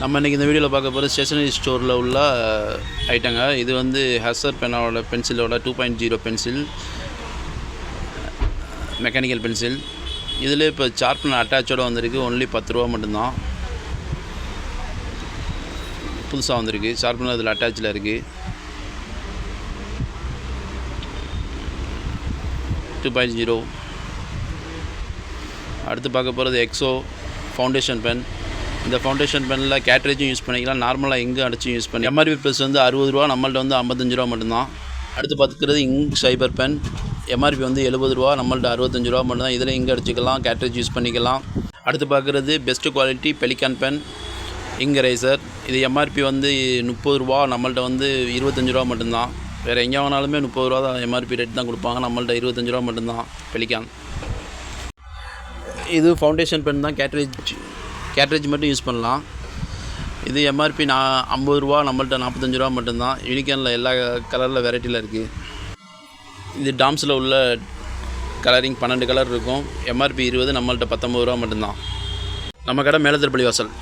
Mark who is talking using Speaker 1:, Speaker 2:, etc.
Speaker 1: நம்ம இன்றைக்கி இந்த வீடியோவில் பார்க்க போகிற ஸ்டேஷனரி ஸ்டோரில் உள்ள ஐட்டங்க. இது வந்து ஹெசர் பெனோட பென்சிலோட 2.0 பென்சில், மெக்கானிக்கல் பென்சில். இதில் இப்போ ஷார்ப்னர் அட்டாச்சோடு வந்திருக்கு. ஒன்லி 10 ரூபா மட்டும்தான். புதுசாக வந்திருக்கு. ஷார்ப்னர் இதில் அட்டாச்சில் இருக்குது. 2.0. அடுத்து பார்க்க போகிறது எக்ஸோ ஃபவுண்டேஷன் பென். இந்த ஃபவுண்டேஷன் பெனில் கேட்ரேஜும் யூஸ் பண்ணிக்கலாம், நார்மலாக எங்கே அடிச்சும் யூஸ் பண்ணி. எம்ஆர்பி ப்ரைஸ் வந்து 60 ரூபா, நம்மள்ட்ட வந்து 55 ரூபா மட்டும்தான். அடுத்து பார்த்துக்கிறது இங்க் சைபர் பென். எம்ஆர்பி வந்து 70 ரூபா, நம்மள்ட்ட 65 ரூபா மட்டும்தான். இதில் இங்கே அடிச்சுக்கலாம், கேட்ரேஜ் யூஸ் பண்ணிக்கலாம். அடுத்து பார்க்குறது best quality Pelikan pen ink eraser. இது எம்ஆர்பி வந்து 30 ரூபா, நம்மள்ட்ட வந்து 25 ரூபா மட்டும்தான். வேறு எங்கே வாங்கினாலுமே 30 ரூபா தான் எம்ஆர்பி ரேட் தான் கொடுப்பாங்க. நம்மள்ட்ட 25 ரூபா மட்டும்தான் பெலிகான். இது ஃபவுண்டேஷன் பென் தான், கேட்ரேஜ் மட்டும் யூஸ் பண்ணலாம். இது எம்ஆர்பி 50 ரூபா, நம்மள்ட்ட 45 ரூபா மட்டும்தான். யூனிகானில் எல்லா கலரில் வெரைட்டியில் இருக்குது. இது டாம்ஸில் உள்ள கலரிங் 12 கலர் இருக்கும். எம்ஆர்பி 20, நம்மள்ட்ட 19 ரூபா மட்டும்தான். நம்ம கடை மேலத்திருப்பள்ளி வாசல்.